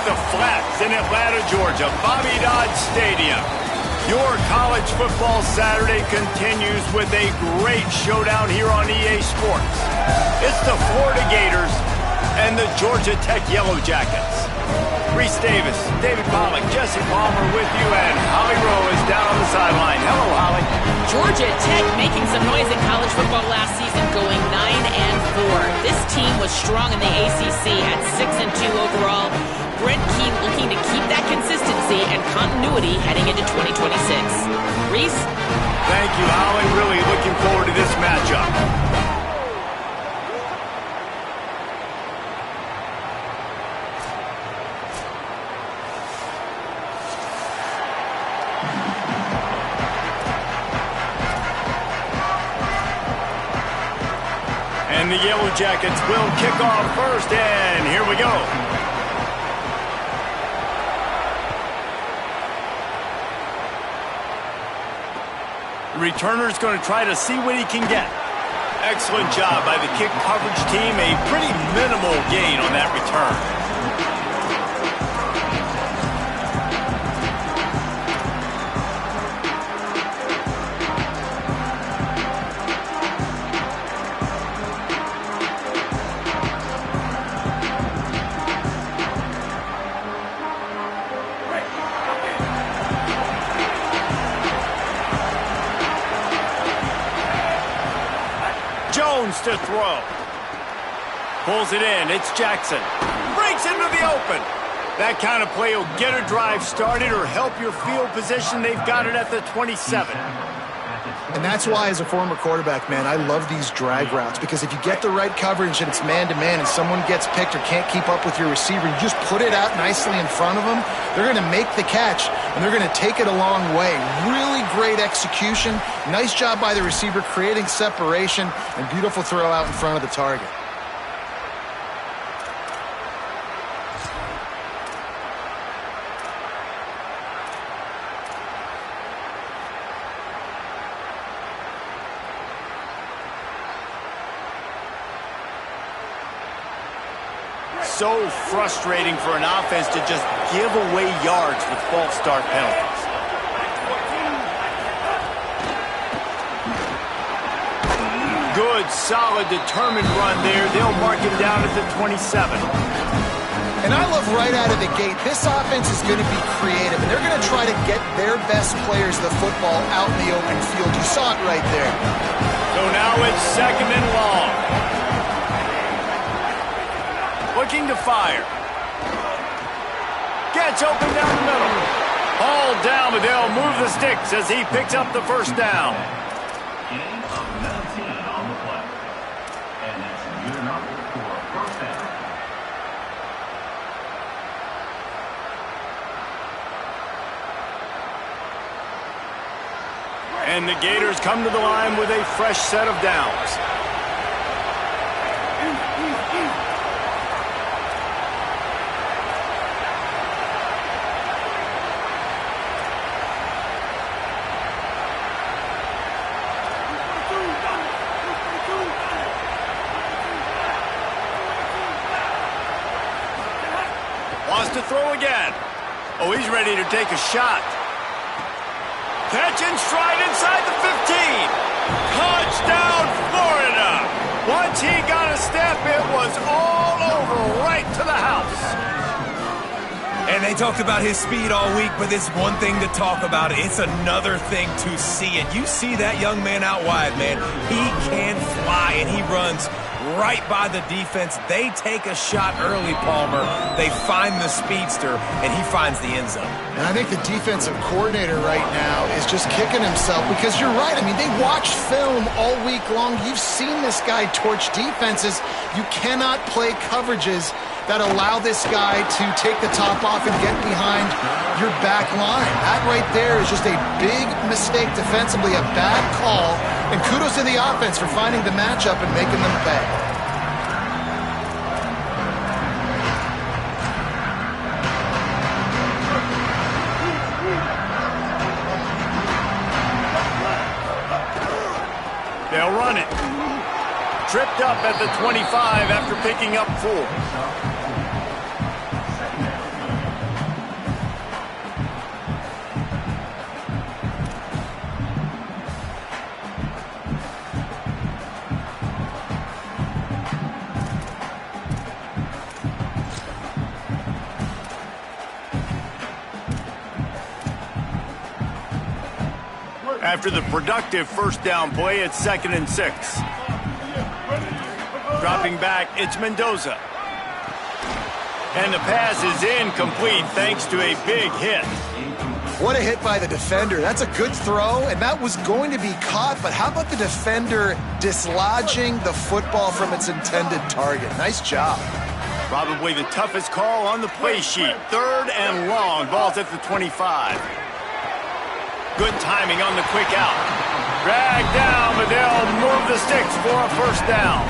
the Flats in Atlanta, Georgia, Bobby Dodd Stadium. Your college football Saturday continues with a great showdown here on EA Sports. It's the Florida Gators and the Georgia Tech Yellow Jackets. Reese Davis, David Pollack, Jesse Palmer with you, and Holly Rowe is down on the sideline. Hello, Holly. Georgia Tech making some noise in college football last season, going 9-4. This team was strong in the ACC at 6-2 overall. Brent Key looking to keep that consistency and continuity heading into 2026. Reese? Thank you, Holly. Really looking forward to this matchup. And the Yellow Jackets will kick off first, and here we go. The returner's going to try to see what he can get. Excellent job by the kick coverage team. A pretty minimal gain on that return. To throw. Pulls it in. It's Jackson. Breaks into the open. That kind of play will get a drive started or help your field position. They've got it at the 27. And that's why, as a former quarterback, man, I love these drag routes, because if you get the right coverage and it's man-to-man and someone gets picked or can't keep up with your receiver, you just put it out nicely in front of them, they're going to make the catch, and they're going to take it a long way. Really great execution. Nice job by the receiver creating separation, and beautiful throw out in front of the target. So frustrating for an offense to just give away yards with false start penalties. Good, solid, determined run there. They'll mark him down at the 27. And I love right out of the gate, this offense is going to be creative, and they're going to try to get their best players the football out in the open field. You saw it right there. So now it's 2nd and long. Looking to fire. Gets open down the middle. Hauled down, but they'll move the sticks as he picks up the first down. Gain of 19 on the play. And it's good enough for a first down. And the Gators come to the line with a fresh set of downs. Wants to throw again. Oh, he's ready to take a shot. Catch in stride inside the 15. Touchdown, Florida. Once he got a step, it was all over, right to the house. And they talked about his speed all week, but it's one thing to talk about. It's another thing to see it. You see that young man out wide, man. He can fly, and he runs right by the defense. They take a shot early, Palmer. They find the speedster, and he finds the end zone. And I think the defensive coordinator right now is just kicking himself, because you're right. I mean, they watched film all week long. You've seen this guy torch defenses. You cannot play coverages that allow this guy to take the top off and get behind your back line. That right there is just a big mistake defensively, a bad call, and kudos to the offense for finding the matchup and making them pay. They'll run it. Tripped up at the 25 after picking up 4. After the productive first down play, it's 2nd and 6. Dropping back, it's Mendoza. And the pass is incomplete thanks to a big hit. What a hit by the defender. That's a good throw, and that was going to be caught, but how about the defender dislodging the football from its intended target? Nice job. Probably the toughest call on the play sheet. 3rd and long. Ball's at the 25. Good timing on the quick out. Dragged down, but they'll move the sticks for a first down.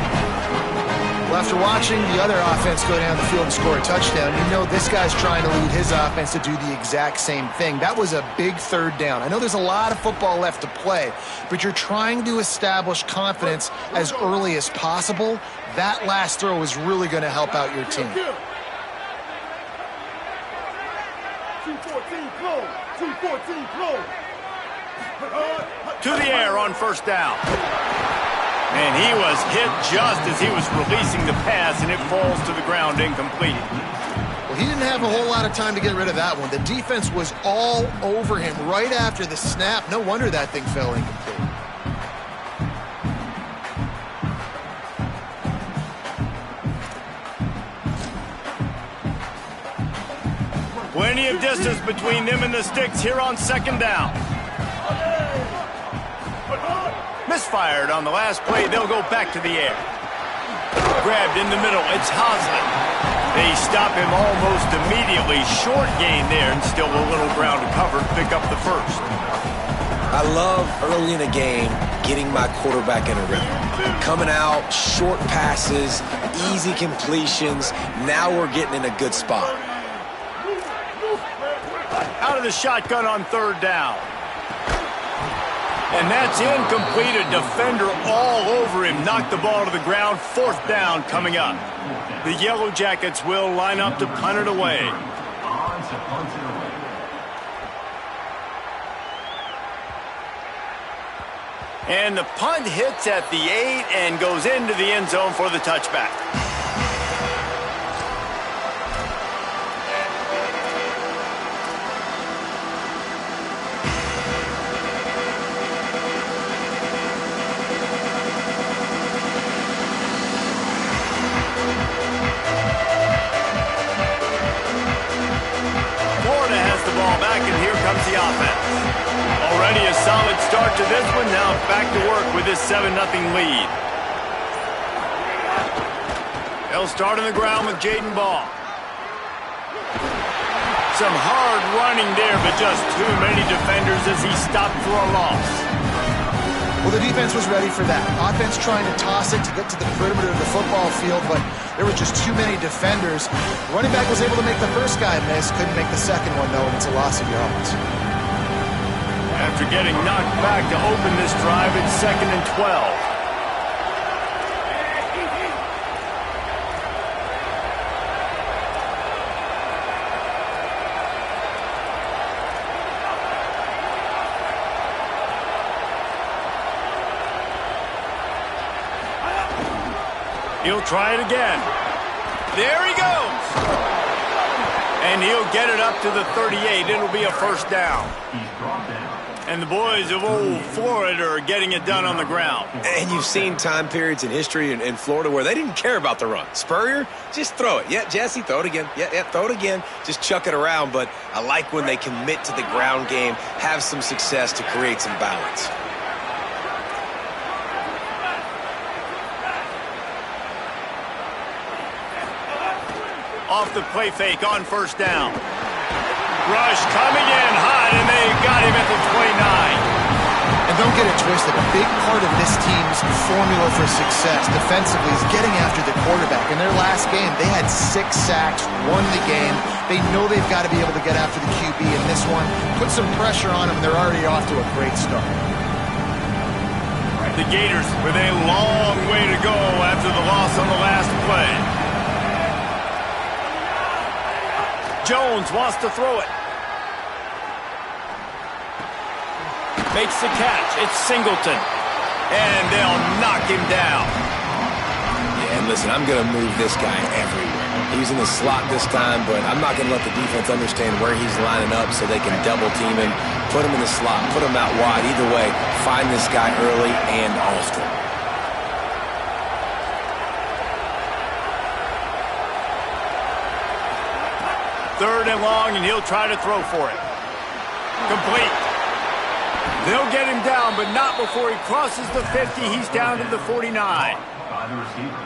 Well, after watching the other offense go down the field and score a touchdown, you know this guy's trying to lead his offense to do the exact same thing. That was a big 3rd down. I know there's a lot of football left to play, but you're trying to establish confidence as early as possible. That last throw is really going to help out your team. 214 close. 214 close. To the air on first down. And he was hit just as he was releasing the pass, and it falls to the ground incomplete. Well, he didn't have a whole lot of time to get rid of that one. The defense was all over him right after the snap. No wonder that thing fell incomplete. Plenty of distance between them and the sticks here on 2nd down. Misfired on the last play. They'll go back to the air. Grabbed in the middle. It's Haslett. They stop him almost immediately. Short gain there, and still a little ground to cover to pick up the first. I love early in a game getting my quarterback in a rhythm. Coming out, short passes, easy completions. Now we're getting in a good spot. Out of the shotgun on 3rd down. And that's incomplete. A defender all over him. Knocked the ball to the ground. 4th down coming up. The Yellow Jackets will line up to punt it away. And the punt hits at the 8 and goes into the end zone for the touchback. The offense. Already a solid start to this one. Now back to work with this 7-0 lead. They'll start on the ground with Jaden Ball. Some hard running there, but just too many defenders as he stopped for a loss. Well, the defense was ready for that. Offense trying to toss it to get to the perimeter of the football field, but there were just too many defenders. Running back was able to make the first guy miss, couldn't make the second one, though, and it's a loss of yards. After getting knocked back to open this drive, it's 2nd and 12. He'll try it again. There he goes. And he'll get it up to the 38. It'll be a first down. And the boys of old Florida are getting it done on the ground. And you've seen time periods in history in Florida where they didn't care about the run. Spurrier, just throw it. Yeah, Jesse, throw it again. Yeah, throw it again. Just chuck it around. But I like when they commit to the ground game, have some success to create some balance. Off the play fake on first down. Rush coming in hot, and they got him at the 29. And don't get it twisted. A big part of this team's formula for success defensively is getting after the quarterback. In their last game, they had 6 sacks, won the game. They know they've got to be able to get after the QB in this one. Put some pressure on them. They're already off to a great start. The Gators with a long way to go after the loss on the last play. Jones wants to throw it. Makes the catch. It's Singleton. And they'll knock him down. Yeah, and listen, I'm going to move this guy everywhere. He's in the slot this time, but I'm not going to let the defense understand where he's lining up so they can double team him. put him in the slot, put him out wide. Either way, find this guy early and often. Third and long, and he'll try to throw for it. Complete. They'll get him down, but not before he crosses the 50. He's down to the 49.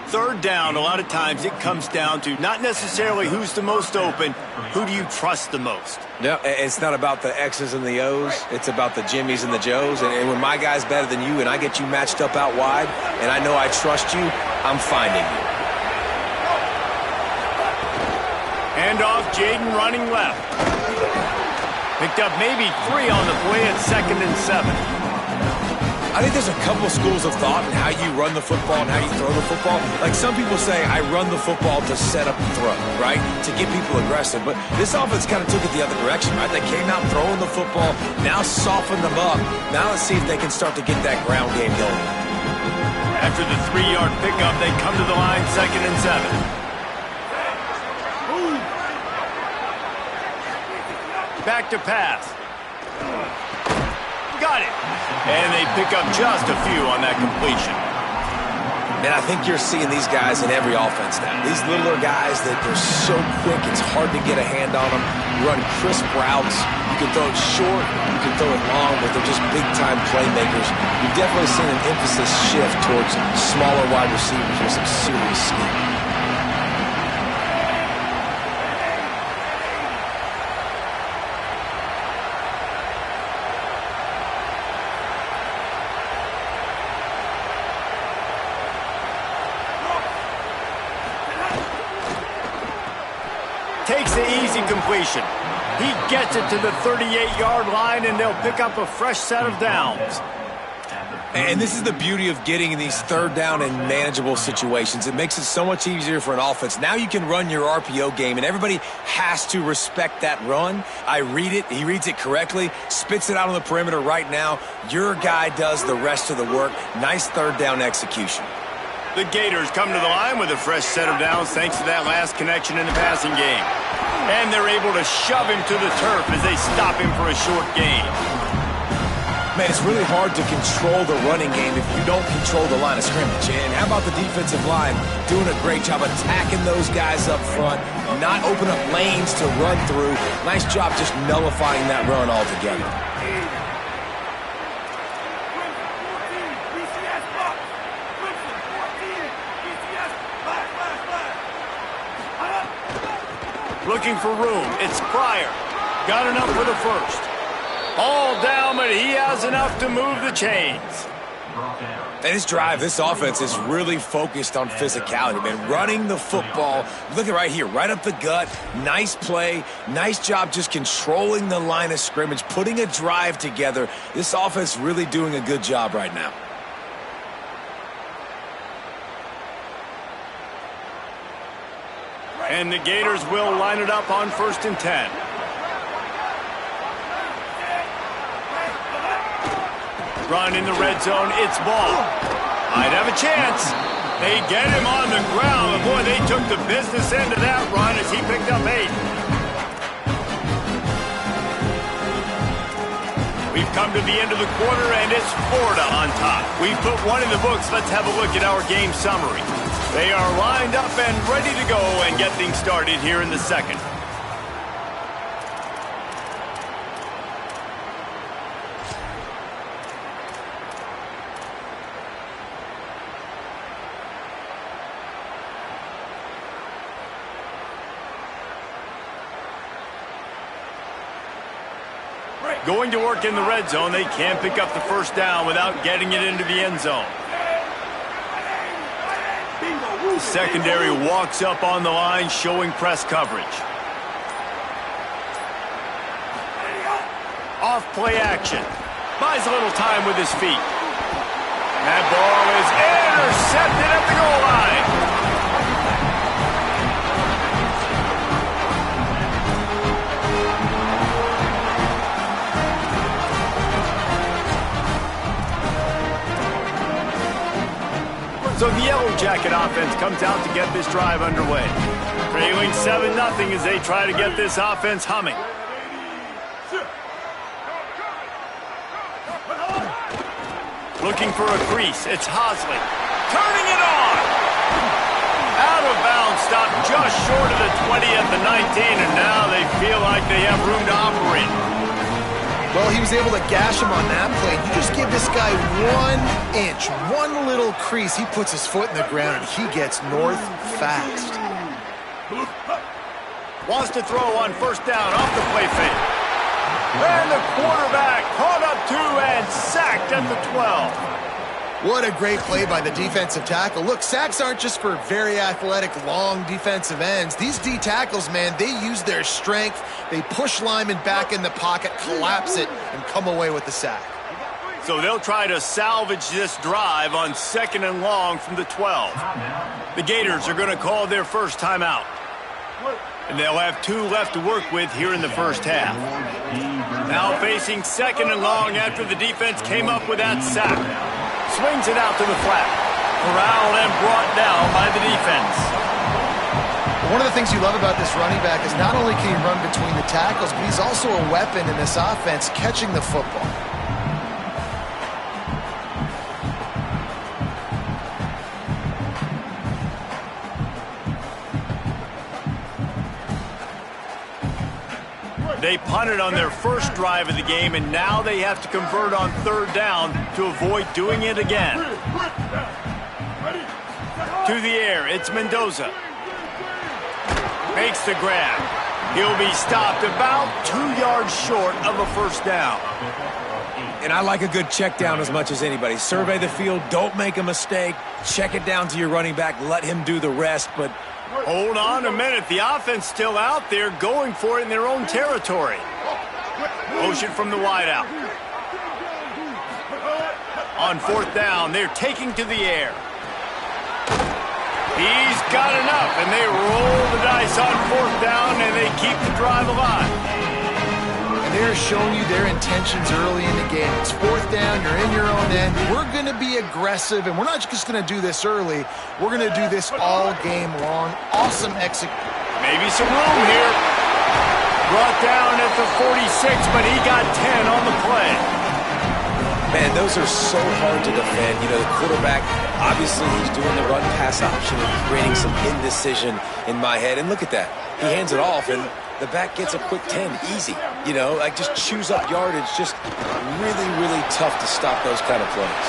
Third down, a lot of times it comes down to not necessarily who's the most open, who do you trust the most? No, it's not about the X's and the O's. It's about the Jimmys and the Joes. And when my guy's better than you and I get you matched up out wide, and I know I trust you, I'm finding you. Hand off, Jaden running left. Picked up maybe 3 on the play at 2nd and 7. I think there's a couple schools of thought in how you run the football and how you throw the football. Like some people say, I run the football to set up the throw, right? To get people aggressive. But this offense kind of took it the other direction, right? They came out throwing the football, now softened them up. Now let's see if they can start to get that ground game going. After the 3-yard pickup, they come to the line 2nd and 7. Back to pass. Got it. And they pick up just a few on that completion. And I think you're seeing these guys in every offense now. These littler guys that they're so quick, it's hard to get a hand on them. Run crisp routes. You can throw it short, you can throw it long, but they're just big-time playmakers. You've definitely seen an emphasis shift towards smaller wide receivers with some serious skill. Takes the easy completion. He gets it to the 38-yard line, and they'll pick up a fresh set of downs. And this is the beauty of getting in these third down and manageable situations. It makes it so much easier for an offense. Now you can run your RPO game, and everybody has to respect that run. I read it. He reads it correctly, spits it out on the perimeter right now. Your guy does the rest of the work. Nice third down execution. The Gators come to the line with a fresh set of downs thanks to that last connection in the passing game. And they're able to shove him to the turf as they stop him for a short gain. Man, it's really hard to control the running game if you don't control the line of scrimmage. And how about the defensive line doing a great job attacking those guys up front, not open up lanes to run through. Nice job just nullifying that run altogether. Looking for room. It's Pryor. Got enough for the first. All down, but he has enough to move the chains. And this drive, this offense is really focused on physicality, man. Running the football. Look at right here, right up the gut. Nice play. Nice job just controlling the line of scrimmage, putting a drive together. This offense really doing a good job right now. And the Gators will line it up on 1st and 10. Run in the red zone, it's Ball. Might have a chance. They get him on the ground. And boy, they took the business end of that run as he picked up 8. We've come to the end of the quarter, and it's Florida on top. We've put one in the books. Let's have a look at our game summary. They are lined up and ready to go and get things started here in the second. Going to work in the red zone, they can't pick up the first down without getting it into the end zone. The secondary walks up on the line, showing press coverage. Off play action. Buys a little time with his feet. That ball is intercepted at the goal line. So the Yellow Jacket offense comes out to get this drive underway. Trailing 7-0 as they try to get this offense humming. Looking for a crease. It's Hosley. Turning it on. Out of bounds. Stopped just short of the 20 at the 19, and now they feel like they have room to operate. Well, he was able to gash him on that play. You just give this guy 1 inch, one little crease. He puts his foot in the ground, and he gets north fast. Wants to throw on first down off the play fake. And the quarterback caught up to and sacked at the 12. What a great play by the defensive tackle. Look, sacks aren't just for very athletic, long defensive ends. These D tackles, man, they use their strength. They push linemen back in the pocket, collapse it, and come away with the sack. So they'll try to salvage this drive on 2nd and long from the 12. The Gators are going to call their first timeout. And they'll have 2 left to work with here in the first half. Now facing 2nd and long after the defense came up with that sack. Swings it out to the flat. Corralled and brought down by the defense. One of the things you love about this running back is not only can he run between the tackles, but he's also a weapon in this offense catching the football. They punted on their first drive of the game, and now they have to convert on 3rd down to avoid doing it again. To the air, it's Mendoza. Makes the grab. He'll be stopped about 2 yards short of a first down. And I like a good check down as much as anybody. Survey the field, don't make a mistake. Check it down to your running back, let him do the rest, but hold on a minute. The offense still out there going for it in their own territory. Motion from the wideout. On 4th down, they're taking to the air. He's got enough, and they roll the dice on 4th down, and they keep the drive alive. And they're showing you their intentions early in the game. It's 4th down, you're in your own end. We're going to be aggressive, and we're not just going to do this early. We're going to do this all game long. Awesome execution. Maybe some room here. Brought down at the 46, but he got 10 on the play. man, those are so hard to defend. You know, the quarterback, obviously he's doing the run-pass option and creating some indecision in my head. And look at that. He hands it off, and the back gets a quick 10, easy. You know, like just chews up yardage. Just really, really tough to stop those kind of plays.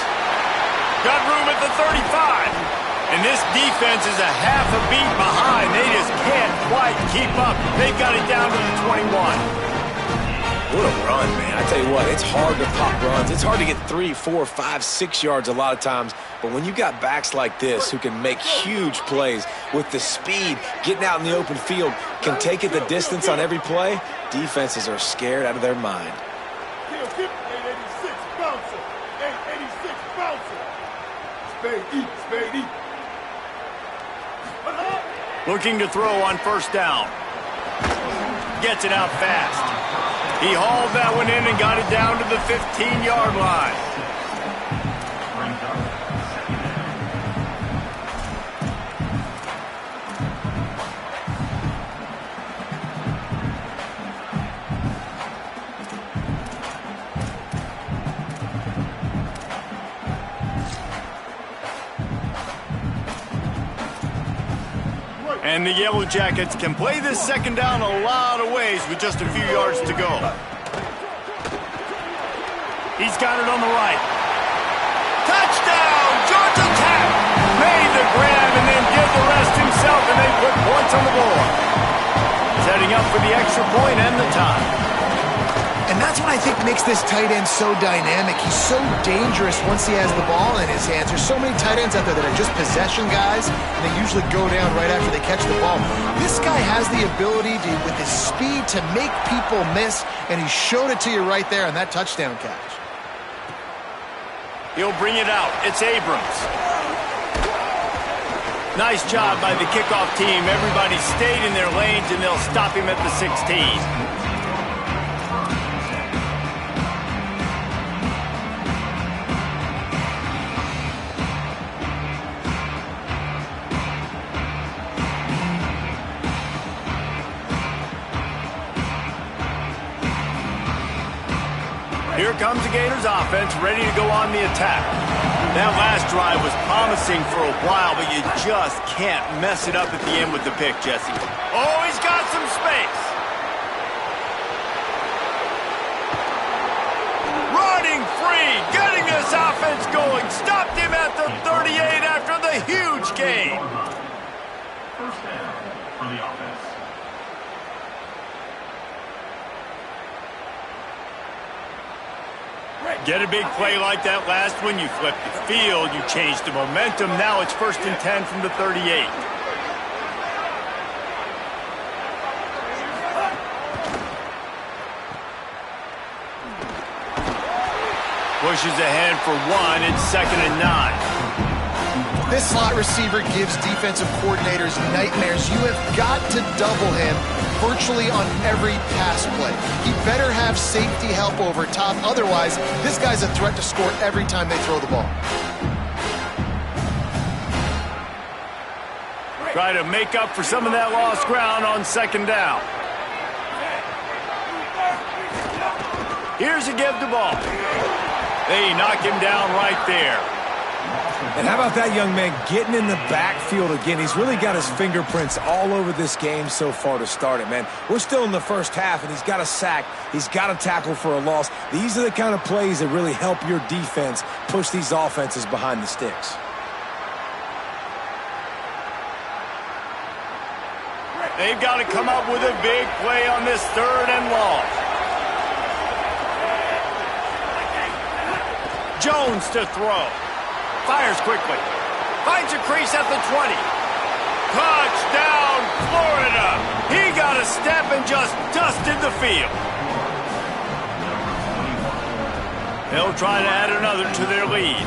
Got room at the 35. And this defense is a half a beat behind. They just can't quite keep up. They've got it down to the 21. What a run, man. I tell you what, it's hard to pop runs. It's hard to get 3, 4, 5, 6 yards a lot of times. But when you got backs like this who can make huge plays with the speed, getting out in the open field, can take it the distance on every play, defenses are scared out of their mind. Skip 886 bouncer. 886 bouncer. Spade eat. Looking to throw on first down. Gets it out fast. He hauled that one in and got it down to the 15-yard line. And the Yellow Jackets can play this second down a lot of ways with just a few yards to go. He's got it on the right. Touchdown! Georgia Tech made the grab and then did the rest himself, and they put points on the board. Setting up for the extra point and the tie. And that's what I think makes this tight end so dynamic. He's so dangerous once he has the ball in his hands. There's so many tight ends out there that are just possession guys, and they usually go down right after they catch the ball. This guy has the ability to, with his speed, to make people miss, and he showed it to you right there on that touchdown catch. He'll bring it out. It's Abrams. Nice job by the kickoff team. Everybody stayed in their lanes, and they'll stop him at the 16. Here comes the Gators offense, ready to go on the attack. That last drive was promising for a while, but you just can't mess it up at the end with the pick, Jesse. Oh, he's got some space. Running free, getting this offense going. Stopped him at the 38 after the huge gain. First down for the offense. Get a big play like that last one, you flip the field, you change the momentum. Now it's 1st and 10 from the 38. Pushes ahead for 1, it's 2nd and 9. This slot receiver gives defensive coordinators nightmares. You have got to double him virtually on every pass play. He better have safety help over top. Otherwise, this guy's a threat to score every time they throw the ball. Try to make up for some of that lost ground on 2nd down. Here's a give the ball. They knock him down right there. And how about that young man getting in the backfield again? He's really got his fingerprints all over this game so far to start it, man. We're still in the first half, and he's got a sack. He's got a tackle for a loss. These are the kind of plays that really help your defense push these offenses behind the sticks. They've got to come up with a big play on this 3rd and long. Jones to throw. Fires quickly. Finds a crease at the 20. Touchdown, Florida. He got a step and just dusted the field. They'll try to add another to their lead.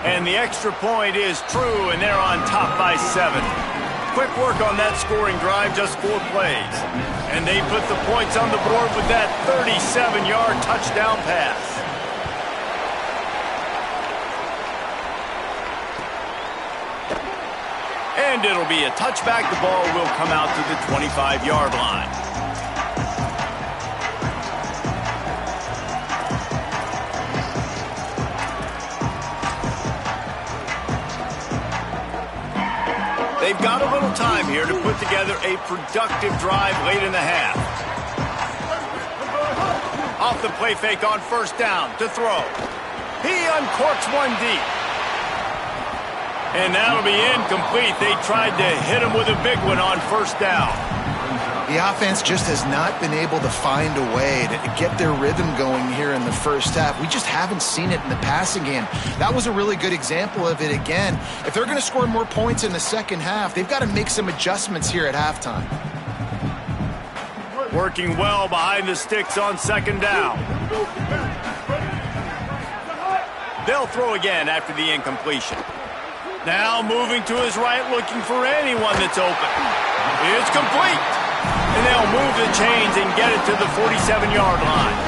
And the extra point is true, and they're on top by 7. Quick work on that scoring drive, just 4 plays. And they put the points on the board with that 37-yard touchdown pass. And it'll be a touchback. The ball will come out to the 25-yard line. They've got a little time here to put together a productive drive late in the half. Off the play fake on 1st down to throw. He uncorks one deep. And that'll be incomplete. They tried to hit him with a big one on 1st down. The offense just has not been able to find a way to get their rhythm going here in the first half. We just haven't seen it in the passing game. That was a really good example of it again. If they're going to score more points in the second half, they've got to make some adjustments here at halftime. Working well behind the sticks on 2nd down. They'll throw again after the incompletion. Now moving to his right, looking for anyone that's open. It's complete. And they'll move the chains and get it to the 47-yard line.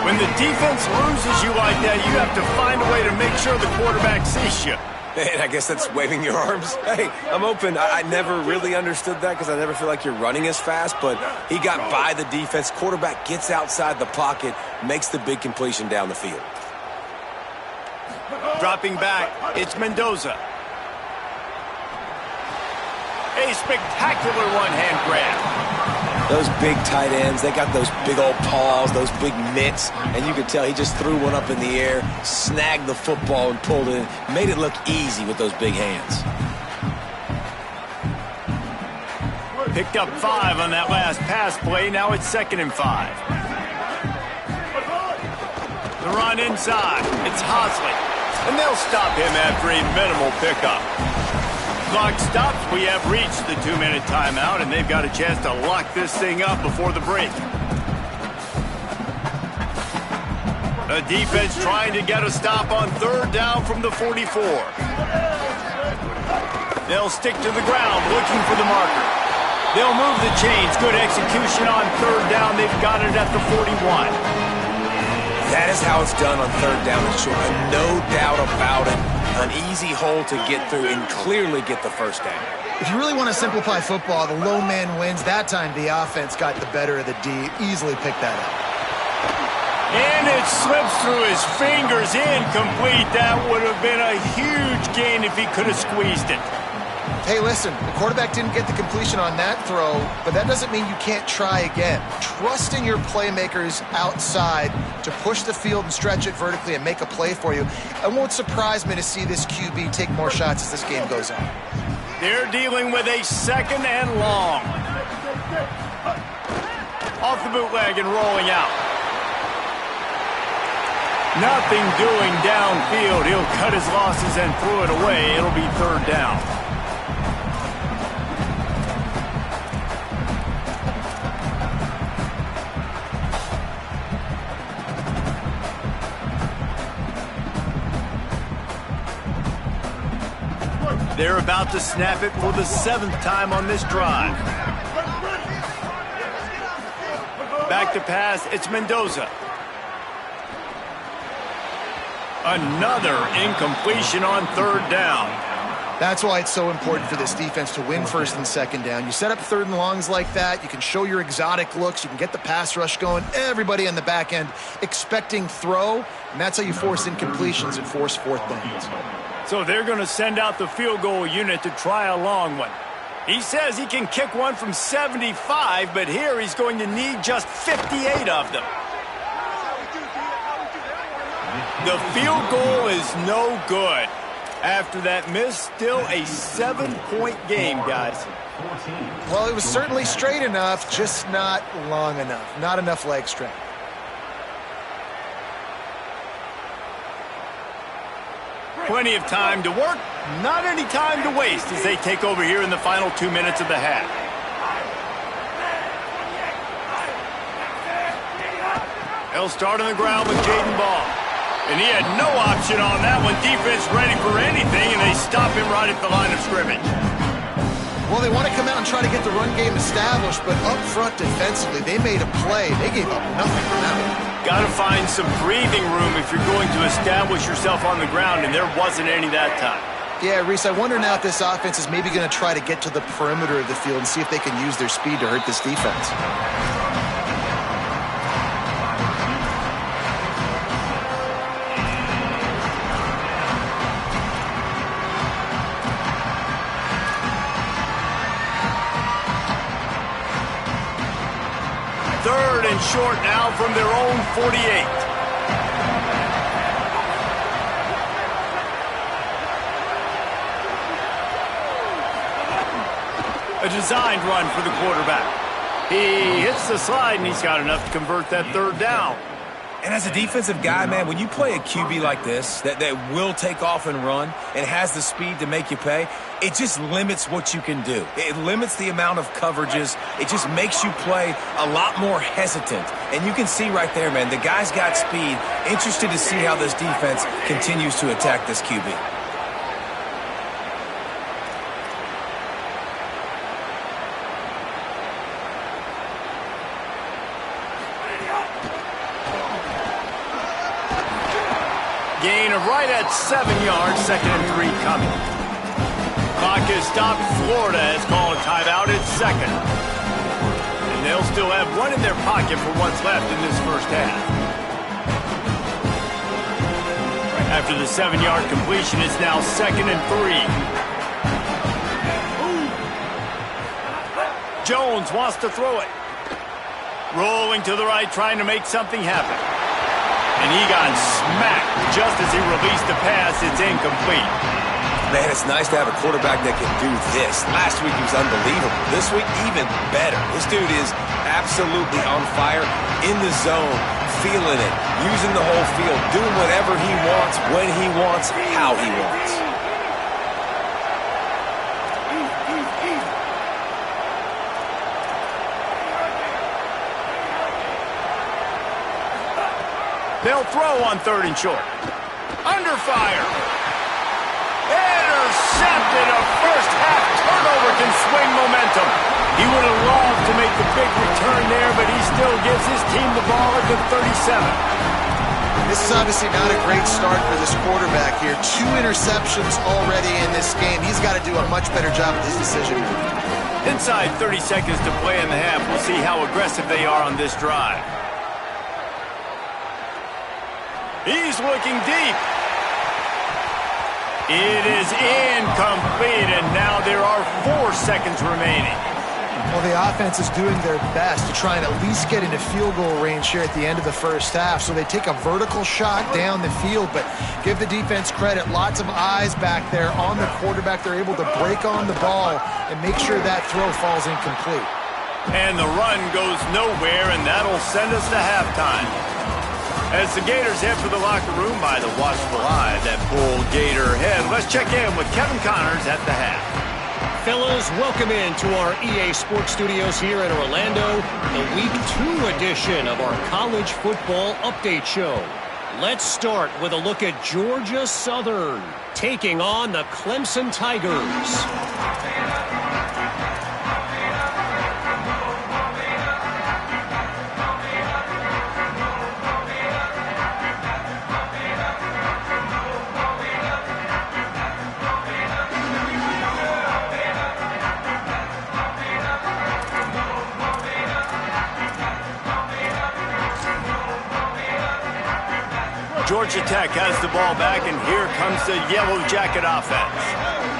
When the defense loses you like that, you have to find a way to make sure the quarterback sees you. Man, I guess that's waving your arms. Hey, I'm open. I never really understood that because I never feel like you're running as fast, but he got by the defense. Quarterback gets outside the pocket, makes the big completion down the field. Dropping back, it's Mendoza. A spectacular one-hand grab. Those big tight ends, they got those big old paws, those big mitts, and you could tell he just threw one up in the air, snagged the football and pulled it in, made it look easy with those big hands. Picked up 5 on that last pass play. Now it's 2nd and 5. The run inside. It's Hosley. And they'll stop him after a minimal pickup. Clock stops. We have reached the 2-minute timeout, and they've got a chance to lock this thing up before the break. The defense trying to get a stop on 3rd down from the 44. They'll stick to the ground looking for the marker. They'll move the chains. Good execution on 3rd down. They've got it at the 41. That is how it's done on 3rd down and short. No doubt about it. an easy hole to get through and clearly get the first down. If you really want to simplify football, the low man wins. That time the offense got the better of the D. Easily picked that up. And it slips through his fingers, incomplete. That would have been a huge gain if he could have squeezed it. Hey, listen, the quarterback didn't get the completion on that throw, but that doesn't mean you can't try again. Trust in your playmakers outside to push the field and stretch it vertically and make a play for you. It won't surprise me to see this QB take more shots as this game goes on. They're dealing with a second and long. Off the bootleg and rolling out. Nothing doing downfield. He'll cut his losses and throw it away. It'll be third down. They're about to snap it for the 7th time on this drive. Back to pass, it's Mendoza. Another incompletion on third down. That's why it's so important for this defense to win first and second down. You set up third and longs like that, you can show your exotic looks, you can get the pass rush going, everybody on the back end expecting throw, and that's how you force incompletions and force fourth downs. So they're going to send out the field goal unit to try a long one. He says he can kick one from 75, but here he's going to need just 58 of them. The field goal is no good. After that miss, still a 7-point game, guys. Well, it was certainly straight enough, just not long enough. Not enough leg strength. Plenty of time to work, not any time to waste as they take over here in the final 2 minutes of the half. They'll start on the ground with Jaden Ball. And he had no option on that one. Defense ready for anything, and they stop him right at the line of scrimmage. Well, they want to come out and try to get the run game established, but up front defensively, they made a play. They gave up nothing for that one. Got to find some breathing room if you're going to establish yourself on the ground, and there wasn't any that time. Yeah, Reese, I wonder now if this offense is maybe going to try to get to the perimeter of the field and see if they can use their speed to hurt this defense. Third and short now from their own 48. A designed run for the quarterback. He hits the slide, and he's got enough to convert that third down. And as a defensive guy, man, when you play a QB like this that will take off and run and has the speed to make you pay, it just limits what you can do. It limits the amount of coverages. It just makes you play a lot more hesitant. And you can see right there, man, the guy's got speed. Interested to see how this defense continues to attack this QB. Gain of right at 7 yards, 2nd and 3 coming. Clock is stopped. Florida has called a timeout at 2nd. And they'll still have one in their pocket for what's left in this first half. After the 7-yard completion, it's now 2nd and 3. Jones wants to throw it. Rolling to the right, trying to make something happen. And he got smacked just as he released the pass. It's incomplete. Man, it's nice to have a quarterback that can do this. Last week he was unbelievable. This week, even better. This dude is absolutely on fire, in the zone, feeling it, using the whole field, doing whatever he wants, when he wants, how he wants. They'll throw on 3rd and short. Under fire. Intercepted. A first half turnover can swing momentum. He would have loved to make the big return there, but he still gives his team the ball at the 37. This is obviously not a great start for this quarterback here. 2 interceptions already in this game. He's got to do a much better job with his decision. Inside 30 seconds to play in the half. We'll see how aggressive they are on this drive. He's looking deep. It is incomplete, and now there are 4 seconds remaining. Well, the offense is doing their best to try and at least get into field goal range here at the end of the first half. So they take a vertical shot down the field, but give the defense credit. Lots of eyes back there on the quarterback. They're able to break on the ball and make sure that throw falls incomplete. And the run goes nowhere, and that'll send us to halftime. As the Gators head for the locker room by the watchful eye that Bull Gator head, let's check in with Kevin Connors at the half. Fellas, welcome into our EA Sports Studios here in Orlando, the Week 2 edition of our College Football Update Show. Let's start with a look at Georgia Southern taking on the Clemson Tigers. Georgia Tech has the ball back, and here comes the Yellow Jacket offense.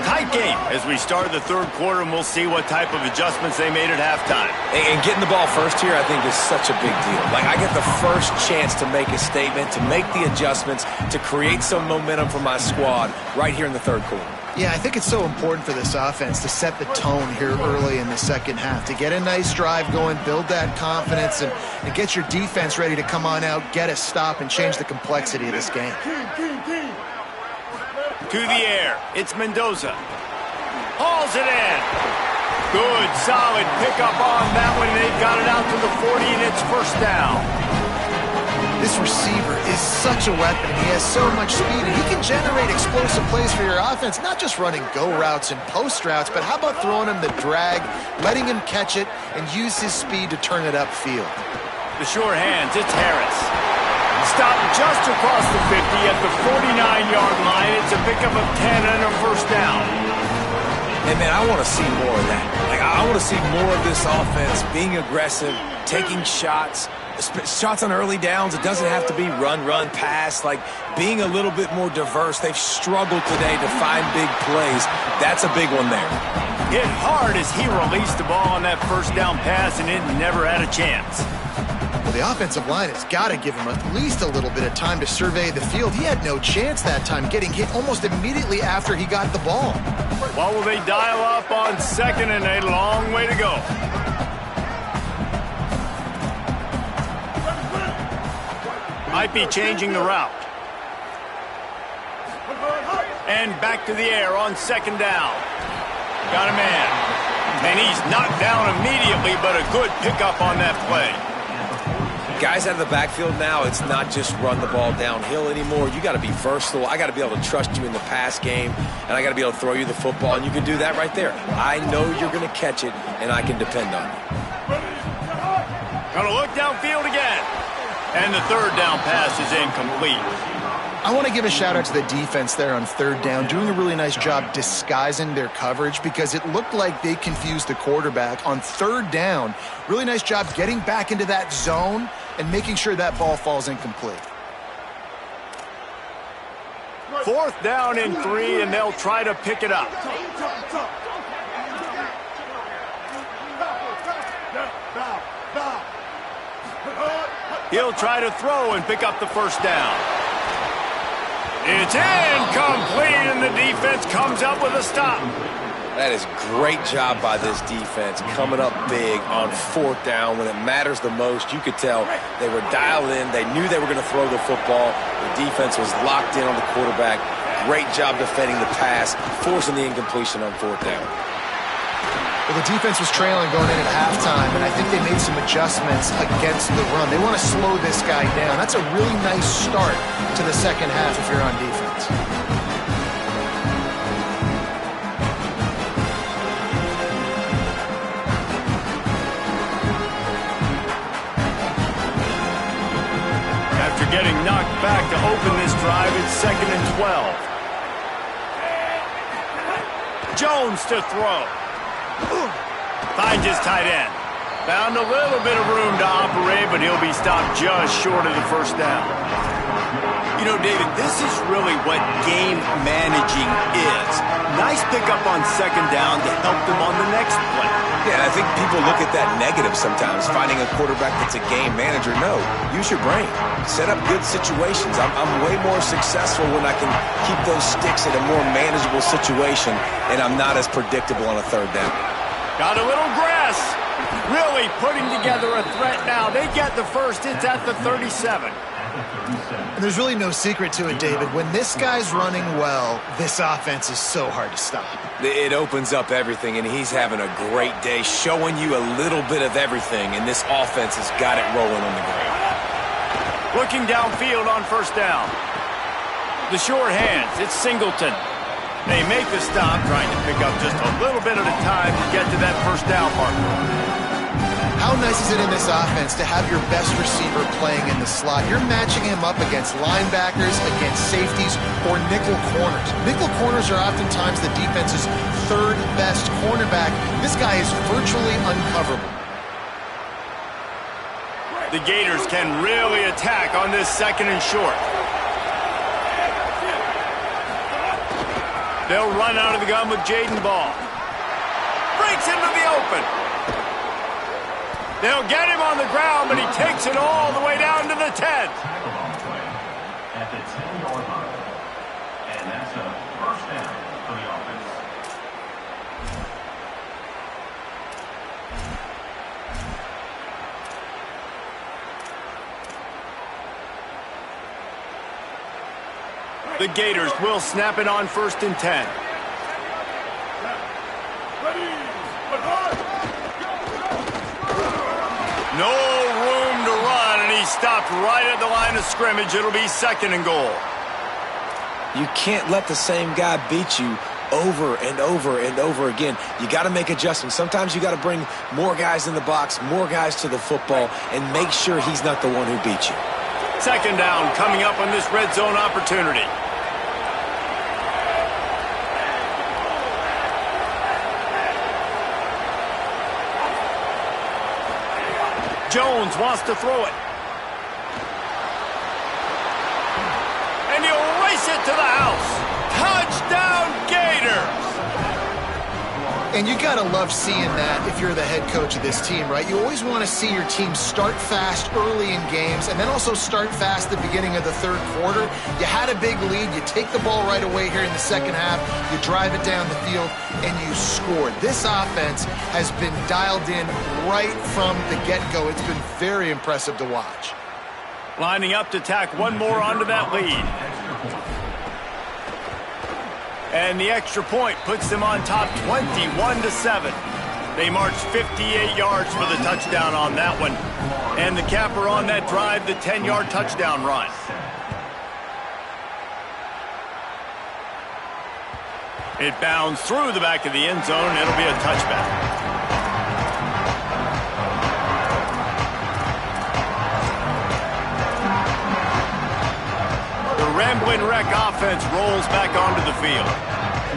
Tight game as we start the third quarter, and we'll see what type of adjustments they made at halftime. And getting the ball first here, I think, is such a big deal. Like, I get the first chance to make a statement, to make the adjustments, to create some momentum for my squad right here in the third quarter. Yeah, I think it's so important for this offense to set the tone here early in the second half, to get a nice drive going, build that confidence, and get your defense ready to come on out, get a stop, and change the complexity of this game. To the air, it's Mendoza. Hauls it in. Good, solid pickup on that one. They've got it out to the 40, and it's first down. This receiver is such a weapon. He has so much speed, and he can generate explosive plays for your offense, not just running go routes and post routes, but how about throwing him the drag, letting him catch it, and use his speed to turn it upfield. The sure hands, it's Harris. Stopped just across the 50 at the 49-yard line. It's a pickup of 10 and a first down. And, man, I want to see more of that. Like, I want to see more of this offense being aggressive, taking shots on early downs. It doesn't have to be run, pass. Like, being a little bit more diverse. They've struggled today to find big plays. That's a big one there. Hit hard as he released the ball on that first down pass, and it never had a chance. Well, the offensive line has got to give him at least a little bit of time to survey the field. He had no chance that time, getting hit almost immediately after he got the ball. Well, will they dial up on second, and a long way to go. Might be changing the route. And back to the air on second down. Got a man. And he's knocked down immediately, but a good pickup on that play. Guys out of the backfield now, it's not just run the ball downhill anymore. You got to be versatile. I got to be able to trust you in the pass game, and I got to be able to throw you the football, and you can do that right there. I know you're going to catch it, and I can depend on you. Gonna look downfield again. And the third down pass is incomplete. I want to give a shout out to the defense there on third down, doing a really nice job disguising their coverage because it looked like they confused the quarterback on third down. Really nice job getting back into that zone and making sure that ball falls incomplete. Fourth down and 3, and they'll try to pick it up. He'll try to throw and pick up the first down. It's incomplete, and the defense comes up with a stop. That is great job by this defense, coming up big on fourth down when it matters the most. You could tell they were dialed in. They knew they were going to throw the football. The defense was locked in on the quarterback. Great job defending the pass, forcing the incompletion on fourth down. Well, the defense was trailing going in at halftime, and I think they made some adjustments against the run. They want to slow this guy down. That's a really nice start to the second half if you're on defense. After getting knocked back to open this drive. It's 2nd and 12. Jones to throw. Finds his tight end. Found a little bit of room to operate, but he'll be stopped just short of the first down. You know, David, this is really what game managing is. Nice pickup on 2nd down to help them on the next play. Yeah, I think people look at that negative sometimes, finding a quarterback that's a game manager. No, use your brain. Set up good situations. I'm way more successful when I can keep those sticks in a more manageable situation, and I'm not as predictable on a 3rd down. Got a little grass. Really putting together a threat now. They get the first. It's at the 37. And there's really no secret to it, David. When this guy's running well, this offense is so hard to stop. It opens up everything, and he's having a great day, showing you a little bit of everything, and this offense has got it rolling on the ground. Looking downfield on 1st down. The short hands. It's Singleton. They make the stop, trying to pick up just a little bit at a time to get to that 1st down marker. How nice is it in this offense to have your best receiver playing in the slot? You're matching him up against linebackers, against safeties, or nickel corners. Nickel corners are oftentimes the defense's 3rd best cornerback. This guy is virtually uncoverable. The Gators can really attack on this 2nd and short. They'll run out of the gun with Jaden Ball. Breaks into the open. They'll get him on the ground, but he takes it all the way down to the 10. Tackle on play at the 10-yard line. And that's a 1st down for the offense. The Gators will snap it on 1st and 10. No room to run, and he stopped right at the line of scrimmage. It'll be 2nd and goal. You can't let the same guy beat you over and over and over again. You got to make adjustments. Sometimes you got to bring more guys in the box, more guys to the football, and make sure he's not the one who beat you. 2nd down coming up on this red zone opportunity. Jones wants to throw it. And he'll race it to the house. Touchdown, Gators! And you got to love seeing that if you're the head coach of this team, right? You always want to see your team start fast early in games and then also start fast at the beginning of the 3rd quarter. You had a big lead. You take the ball right away here in the 2nd half. You drive it down the field, and you score. This offense has been dialed in right from the get-go. It's been very impressive to watch. Lining up to tack one more onto that lead. And the extra point puts them on top 21-7. They marched 58 yards for the touchdown on that one. And the capper on that drive, the 10-yard touchdown run. It bounds through the back of the end zone. It'll be a touchback. The Ramblin' Wreck offense rolls back onto the field.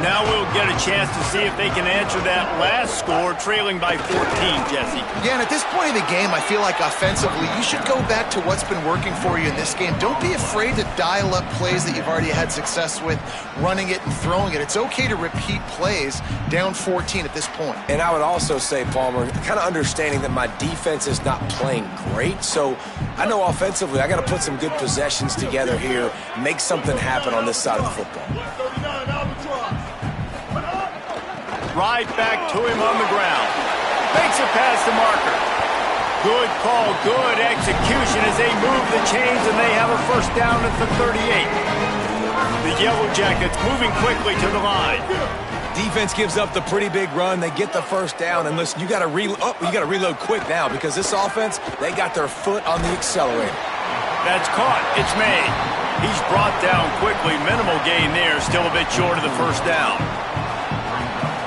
Now we'll get a chance to see if they can answer that last score, trailing by 14, Jesse. Yeah, and at this point in the game, I feel like offensively, you should go back to what's been working for you in this game. Don't be afraid to dial up plays that you've already had success with, running it and throwing it. It's okay to repeat plays down 14 at this point. And I would also say, Palmer, kind of understanding that my defense is not playing great, so I know offensively I got to put some good possessions together here, make something happen on this side of the football. Right back to him on the ground. Makes it past the marker. Good call, good execution as they move the chains, and they have a first down at the 38. The Yellow Jackets moving quickly to the line. Defense gives up the pretty big run. They get the first down, and listen, you got to reload quick now because this offense, they got their foot on the accelerator. That's caught. It's made. He's brought down quickly. Minimal gain there. Still a bit short of the first down.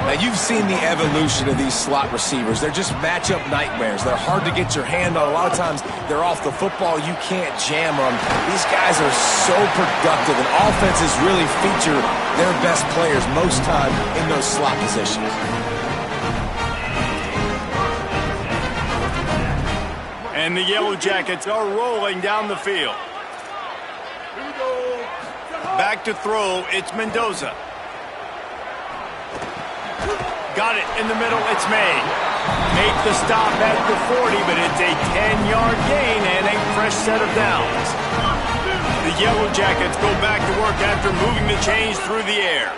Now, you've seen the evolution of these slot receivers. They're just matchup nightmares. They're hard to get your hand on. A lot of times, they're off the football. You can't jam them. These guys are so productive, and offenses really feature their best players most time in those slot positions. And the Yellow Jackets are rolling down the field. Back to throw, it's Mendoza. Got it in the middle, it's May. Make the stop at the 40, but it's a 10-yard gain and a fresh set of downs. The Yellow Jackets go back to work after moving the chains through the air.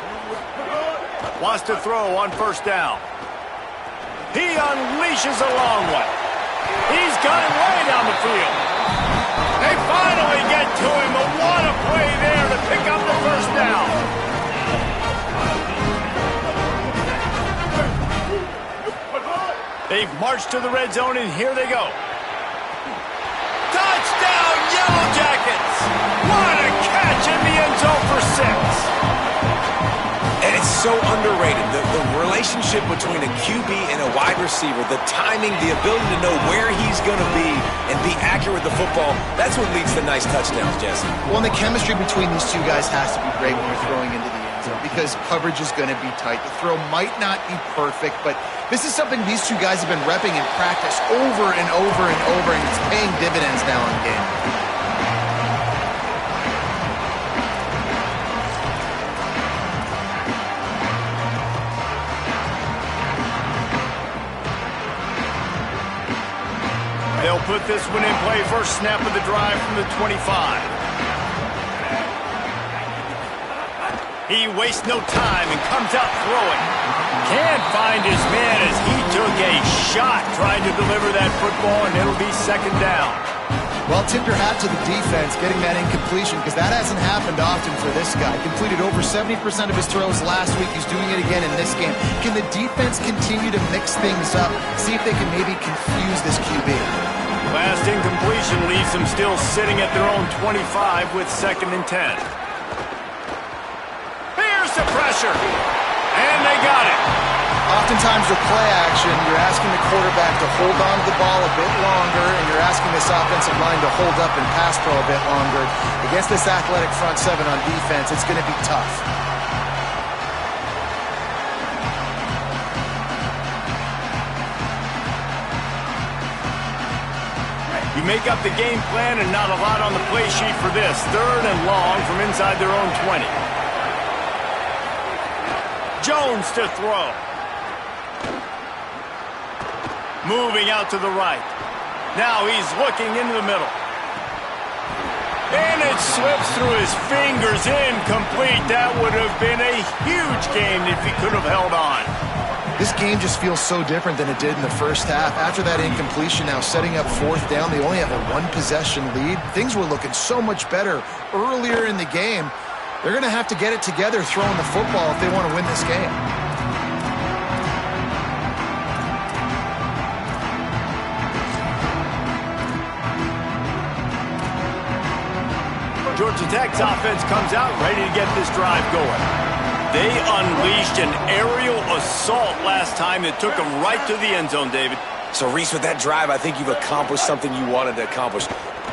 Wants to throw on first down. He unleashes a long one. He's got it way down the field. They finally get to him, but what a play there to pick up the first down. They've marched to the red zone, and here they go. Touchdown, Yellow Jackets! What a catch in the end zone for 6. And it's so underrated. The relationship between a QB and a wide receiver, the timing, the ability to know where he's going to be and be accurate with the football, that's what leads to nice touchdowns, Jesse. Well, and the chemistry between these two guys has to be great when you're throwing into the end zone because coverage is going to be tight. The throw might not be perfect, but this is something these two guys have been repping in practice over and over and over, and it's paying dividends now in game. They'll put this one in play. First snap of the drive from the 25. He wastes no time and comes out throwing. Can't find his man as he took a shot trying to deliver that football, and it'll be second down. Well, tip your hat to the defense getting that incompletion because that hasn't happened often for this guy. Completed over 70% of his throws last week. He's doing it again in this game. Can the defense continue to mix things up, see if they can maybe confuse this QB? Last incompletion leaves them still sitting at their own 25 with 2nd and 10. Here's the pressure, and they got it. Oftentimes with play action, you're asking the quarterback to hold on to the ball a bit longer, and you're asking this offensive line to hold up and pass pro a bit longer. Against this athletic front seven on defense, it's going to be tough. You make up the game plan and not a lot on the play sheet for this. 3rd and long from inside their own 20. Jones to throw. Moving out to the right. Now he's looking into the middle. And it slips through his fingers, incomplete. That would have been a huge game if he could have held on. This game just feels so different than it did in the first half. After that incompletion, now setting up 4th down, they only have a 1-possession lead. Things were looking so much better earlier in the game. They're going to have to get it together throwing the football if they want to win this game. Georgia Tech's offense comes out ready to get this drive going. They unleashed an aerial assault last time that took them right to the end zone, David. So, Reese, with that drive, I think you've accomplished something you wanted to accomplish.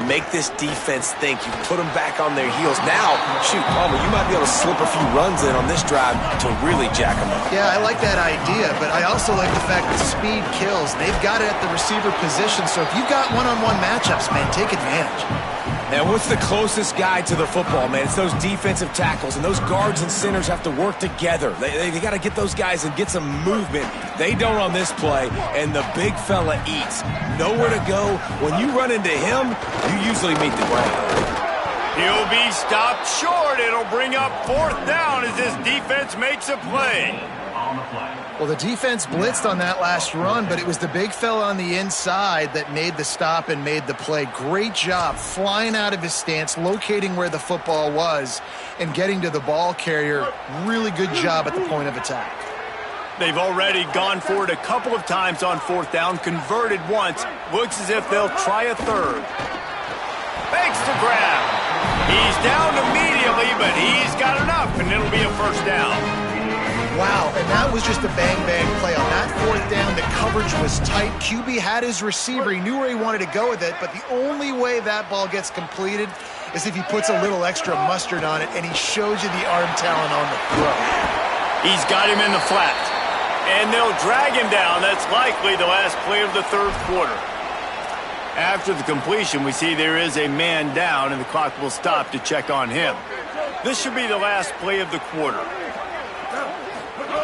Make this defense think. You put them back on their heels. Now, shoot, Palmer, you might be able to slip a few runs in on this drive to really jack them up. Yeah, I like that idea, but I also like the fact that speed kills. They've got it at the receiver position, so if you've got one-on-one matchups, man, take advantage. And what's the closest guy to the football, man? It's those defensive tackles, and those guards and centers have to work together. They got to get those guys and get some movement. They don't on this play, and the big fella eats. Nowhere to go. When you run into him, you usually meet the ground. He'll be stopped short. It'll bring up 4th down as this defense makes a play. On the play. Well, the defense blitzed on that last run, but it was the big fella on the inside that made the stop and made the play. Great job flying out of his stance, locating where the football was, and getting to the ball carrier. Really good job at the point of attack. They've already gone for it a couple of times on 4th down, converted once. Looks as if they'll try a 3rd. Fakes the grab. He's down immediately, but he's got enough, and it'll be a 1st down. Wow, and that was just a bang-bang play. On that fourth down, the coverage was tight. QB had his receiver. He knew where he wanted to go with it, but the only way that ball gets completed is if he puts a little extra mustard on it, and he shows you the arm talent on the throw. He's got him in the flat, and they'll drag him down. That's likely the last play of the third quarter. After the completion, we see there is a man down, and the clock will stop to check on him. This should be the last play of the quarter.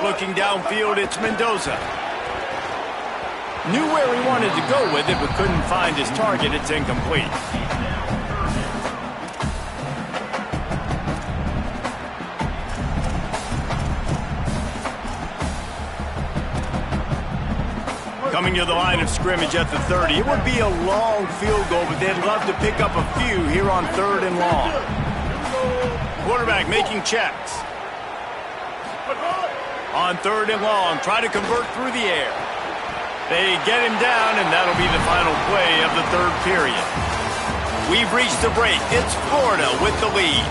Looking downfield, it's Mendoza. Knew where he wanted to go with it, but couldn't find his target. It's incomplete. Coming to the line of scrimmage at the 30. It would be a long field goal, but they'd love to pick up a few here on 3rd and long. Quarterback making checks. On 3rd and long, try to convert through the air. They get him down, and that'll be the final play of the third period. We've reached the break. It's Florida with the lead.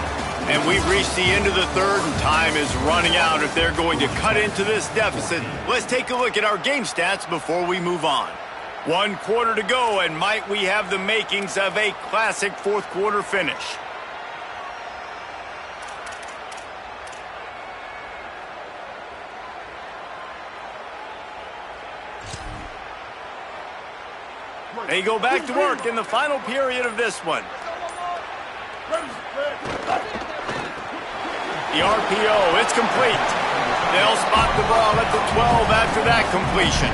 And we've reached the end of the third, and time is running out if they're going to cut into this deficit. Let's take a look at our game stats before we move on. 1 quarter to go, and might we have the makings of a classic fourth quarter finish. They go back to work in the final period of this one. The RPO, it's complete. They'll spot the ball at the 12 after that completion.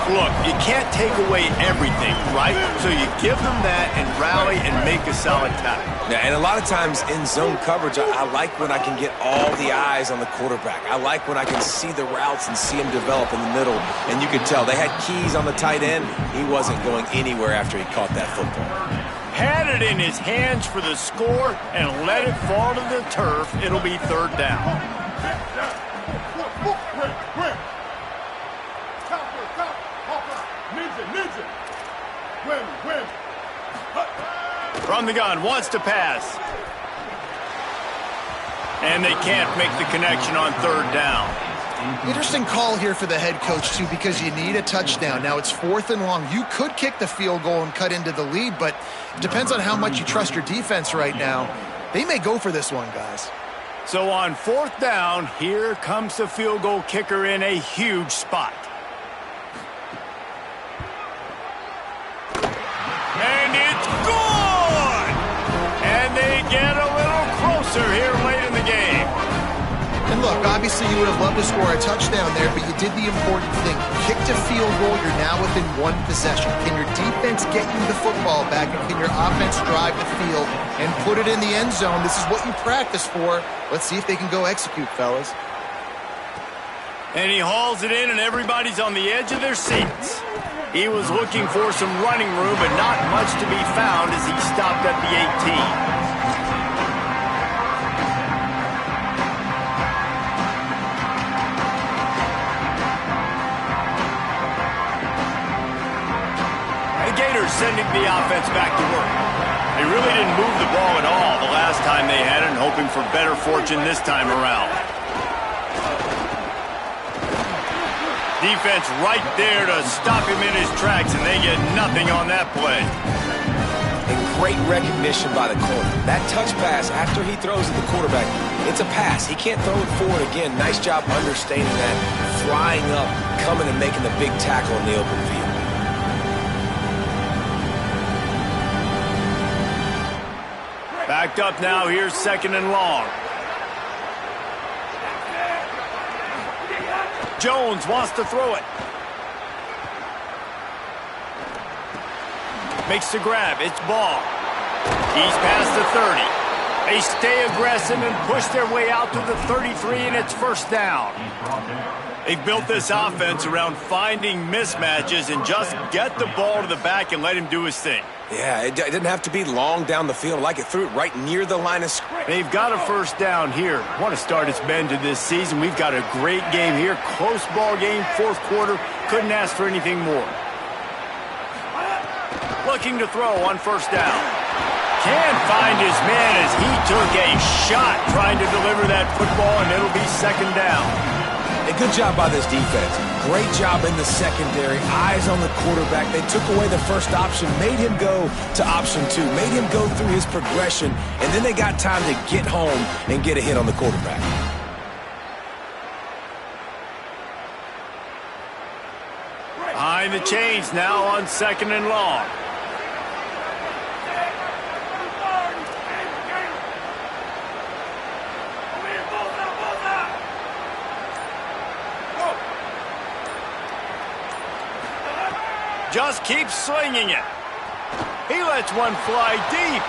Look, you can't take away everything, right? So you give them that and rally and make a solid tackle. Yeah, and a lot of times in zone coverage, I like when I can get all the eyes on the quarterback. I like when I can see the routes and see him develop in the middle. And you could tell they had keys on the tight end. He wasn't going anywhere after he caught that football. Had it in his hands for the score and let it fall to the turf. It'll be 3rd down. From the gun, wants to pass. And they can't make the connection on 3rd down. Interesting call here for the head coach, too, because you need a touchdown. Now it's 4th and long. You could kick the field goal and cut into the lead, but it depends on how much you trust your defense right now. They may go for this one, guys. So on 4th down, here comes the field goal kicker in a huge spot. And it's good! And they get a little closer here late in the game. And look, obviously you would have loved to score a touchdown there, but you did the important thing. Kicked a field goal, you're now within 1 possession. Can your defense get you the football back, and can your offense drive the field and put it in the end zone? This is what you practice for. Let's see if they can go execute, fellas. And he hauls it in, and everybody's on the edge of their seats. He was looking for some running room, but not much to be found as he stopped at the 18. Sending the offense back to work. They really didn't move the ball at all the last time they had it, and hoping for better fortune this time around. Defense right there to stop him in his tracks, and they get nothing on that play. And great recognition by the corner. That touch pass after he throws at the quarterback, it's a pass. He can't throw it forward again. Nice job understanding that, flying up, coming and making the big tackle in the open field. Backed up now, here's 2nd and long. Jones wants to throw it. Makes the grab, it's Ball. He's past the 30. They stay aggressive and push their way out to the 33, and it's 1st down. They've built this offense around finding mismatches and just get the ball to the back and let him do his thing. Yeah, it didn't have to be long down the field. Like it threw it right near the line of scrimmage. They've got a 1st down here. What a start it's been to this season. We've got a great game here. Close ball game, 4th quarter. Couldn't ask for anything more. looking to throw on first down. Can't find his man as he took a shot trying to deliver that football, and it'll be second down. A good job by this defense. Great job in the secondary. Eyes on the quarterback. They took away the first option, made him go to option 2, made him go through his progression, and then they got time to get home and get a hit on the quarterback. Behind the chains now on second and long. Just keeps slinging it. He lets one fly deep.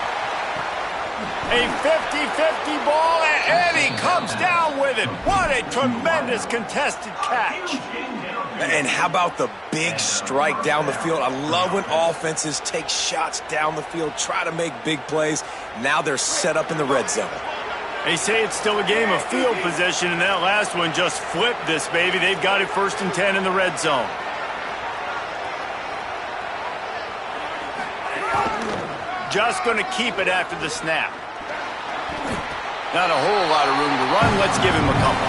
A 50-50 ball, and he comes down with it. What a tremendous contested catch. And how about the big strike down the field? I love when offenses take shots down the field, try to make big plays. Now they're set up in the red zone. They say it's still a game of field position, and that last one just flipped this baby. They've got it 1st and 10 in the red zone. Just going to keep it after the snap. Not a whole lot of room to run. Let's give him a couple.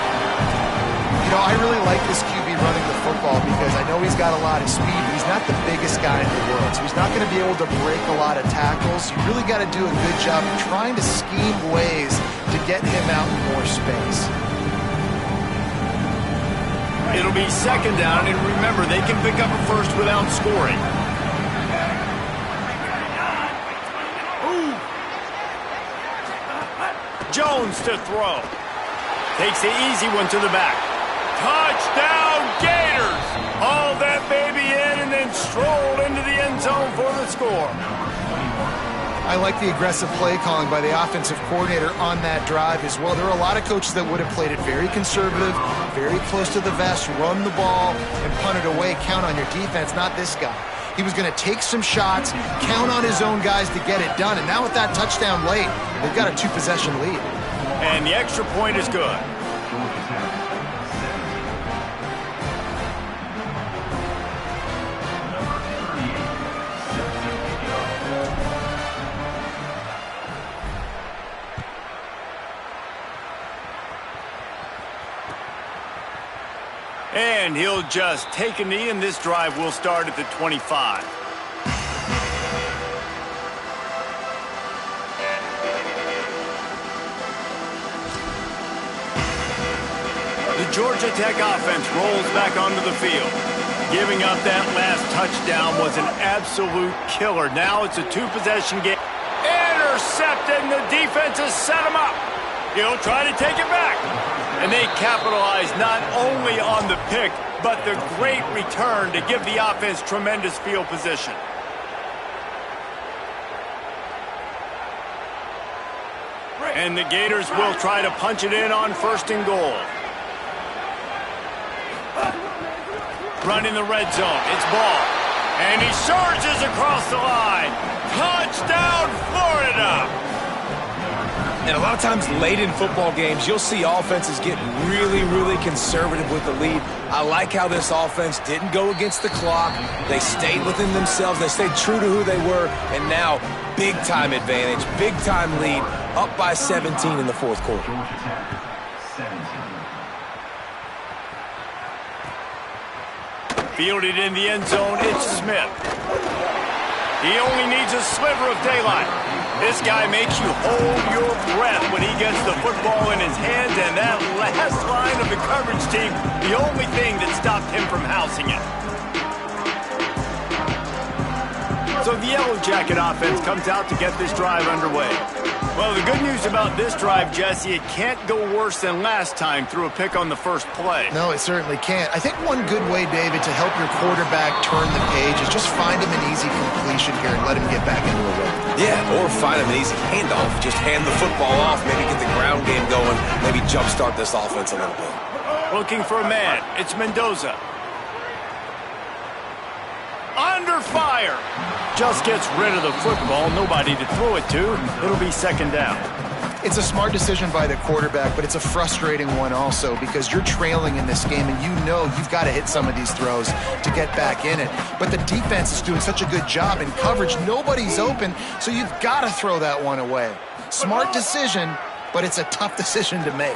You know, I really like this QB running the football because I know he's got a lot of speed, but he's not the biggest guy in the world. So he's not going to be able to break a lot of tackles. You really got to do a good job of trying to scheme ways to get him out in more space. It'll be second down, and remember, they can pick up a first without scoring. Jones to throw. Takes the easy one to the back. Touchdown, Gators! Haul that baby in and then stroll into the end zone for the score. I like the aggressive play calling by the offensive coordinator on that drive as well. There are a lot of coaches that would have played it very conservative, very close to the vest, run the ball, and punt it away. Count on your defense, not this guy. He was going to take some shots, count on his own guys to get it done. And now with that touchdown late, they've got a 2-possession lead. And the extra point is good. And he'll just take a knee, and this drive will start at the 25. The Georgia Tech offense rolls back onto the field. Giving up that last touchdown was an absolute killer. Now it's a 2-possession game. Intercepted, and the defense has set him up. He'll try to take it back. And they capitalize not only on the pick, but the great return to give the offense tremendous field position. And the Gators will try to punch it in on 1st and goal. Running the red zone. It's ball. And he surges across the line. Touchdown, Florida! And a lot of times late in football games, you'll see offenses get really, really conservative with the lead. I like how this offense didn't go against the clock. They stayed within themselves. They stayed true to who they were. And now, big-time advantage, big-time lead, up by 17 in the 4th quarter. Fielded in the end zone, it's Smith. He only needs a sliver of daylight. This guy makes you hold your breath when he gets the football in his hands, and that last line of the coverage team, the only thing that stopped him from housing it. So the Yellow Jacket offense comes out to get this drive underway. Well, the good news about this drive, Jesse, it can't go worse than last time through a pick on the first play. No, it certainly can't. I think one good way, David, to help your quarterback turn the page is just find him an easy completion here and let him get back into a rhythm. Yeah, or find him an easy handoff. Just hand the football off, maybe get the ground game going, maybe jumpstart this offense a little bit. Looking for a man. It's Mendoza. Under fire. Just gets rid of the football. Nobody to throw it to. It'll be second down. It's a smart decision by the quarterback, but it's a frustrating one also because you're trailing in this game and you know you've got to hit some of these throws to get back in it. But the defense is doing such a good job in coverage. Nobody's open, so you've got to throw that one away. Smart decision, but it's a tough decision to make.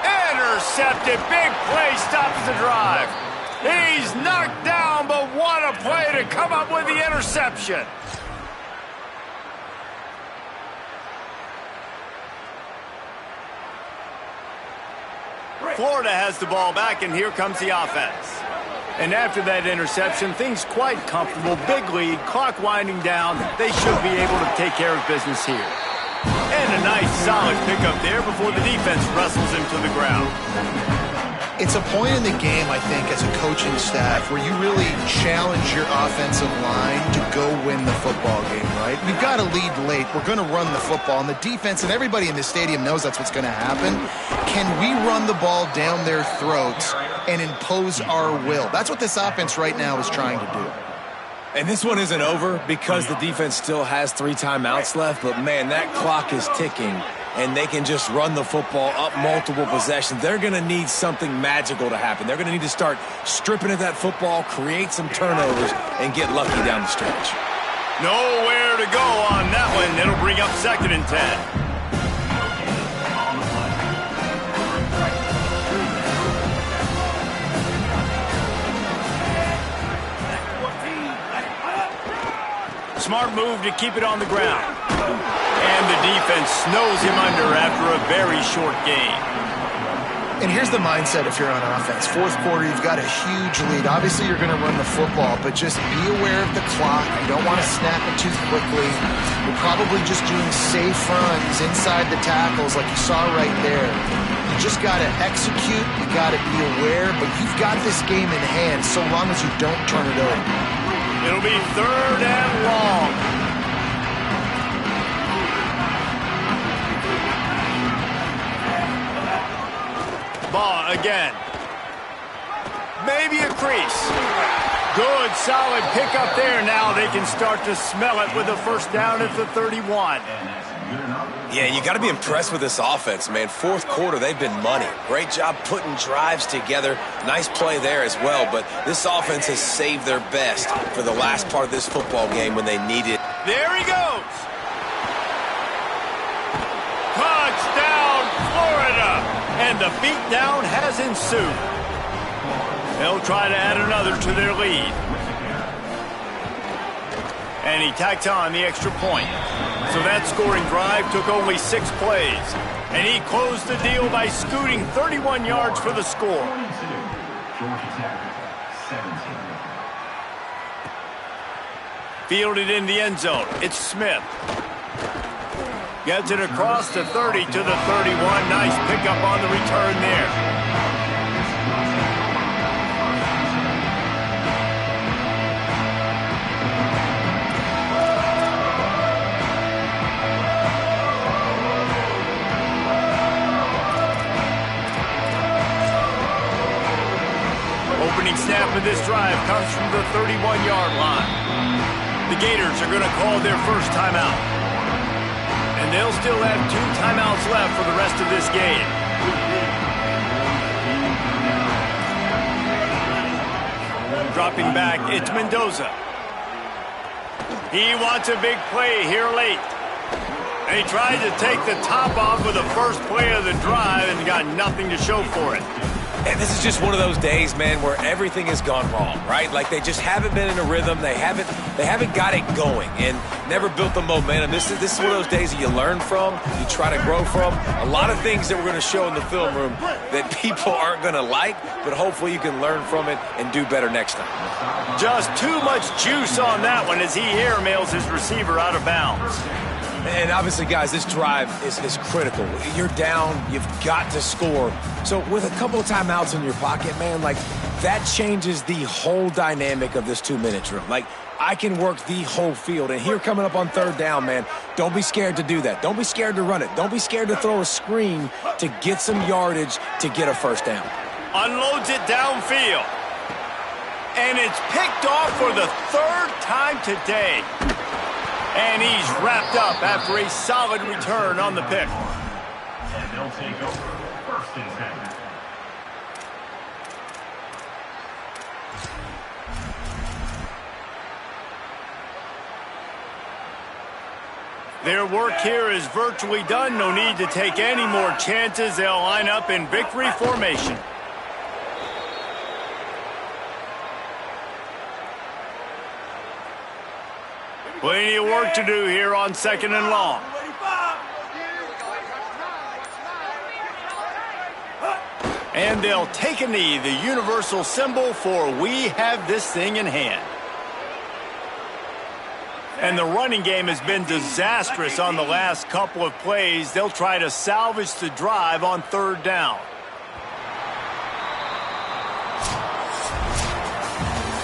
Intercepted. Big play stops the drive. He's knocked down, but what a play to come up with the interception. Florida has the ball back, and here comes the offense. And after that interception, things quite comfortable. Big lead, clock winding down. They should be able to take care of business here. And a nice, solid pickup there before the defense wrestles him to the ground. It's a point in the game, I think, as a coaching staff where you really challenge your offensive line to go win the football game, right? We've got to lead late. We're going to run the football. And the defense and everybody in the stadium knows that's what's going to happen. Can we run the ball down their throats and impose our will? That's what this offense right now is trying to do. And this one isn't over because the defense still has 3 timeouts left. But, man, that clock is ticking. And they can just run the football up multiple possessions. They're going to need something magical to happen. They're going to need to start stripping at that football, create some turnovers, and get lucky down the stretch. Nowhere to go on that one. It'll bring up 2nd and 10. Smart move to keep it on the ground. And the defense snows him under after a very short game. And here's the mindset if you're on offense. 4th quarter, you've got a huge lead. Obviously, you're going to run the football, but just be aware of the clock. You don't want to snap it too quickly. You're probably just doing safe runs inside the tackles like you saw right there. You just got to execute. You got to be aware, but you've got this game in hand so long as you don't turn it over. It'll be 3rd and long. Ball again. Maybe a crease. Good, solid pickup there. Now they can start to smell it with a first down at the 31. Yeah, you got to be impressed with this offense, man. 4th quarter, they've been money. Great job putting drives together. Nice play there as well, but this offense has saved their best for the last part of this football game when they need it. There he goes. Touchdown, Florida. And the beatdown has ensued. They'll try to add another to their lead. And he tacked on the extra point. So that scoring drive took only 6 plays. And he closed the deal by scooting 31 yards for the score. Fielded in the end zone. It's Smith. Gets it across the 30 to the 31. Nice pickup on the return there. Opening snap of this drive comes from the 31-yard line. The Gators are going to call their first timeout. And they'll still have 2 timeouts left for the rest of this game. Dropping back, it's Mendoza. He wants a big play here late. And he tried to take the top off with the first play of the drive and got nothing to show for it. And this is just one of those days, man, where everything has gone wrong, right? Like they just haven't been in a rhythm. They haven't got it going and never built the momentum. This is one of those days that you learn from, you try to grow from. A lot of things that we're going to show in the film room that people aren't going to like, but hopefully you can learn from it and do better next time. Just too much juice on that one as he airmails his receiver out of bounds. And obviously, guys, this drive is critical. You're down. You've got to score. So with a couple of timeouts in your pocket, man, like that changes the whole dynamic of this 2-minute drill. Like I can work the whole field. And here coming up on 3rd down, man, don't be scared to do that. Don't be scared to run it. Don't be scared to throw a screen to get some yardage to get a first down. Unloads it downfield. And it's picked off for the 3rd time today. And he's wrapped up after a solid return on the pick. And they'll take over 1st and 10. Their work here is virtually done. No need to take any more chances. They'll line up in victory formation. Plenty of work to do here on 2nd and long. And they'll take a knee, the universal symbol for we have this thing in hand. And the running game has been disastrous on the last couple of plays. They'll try to salvage the drive on 3rd down.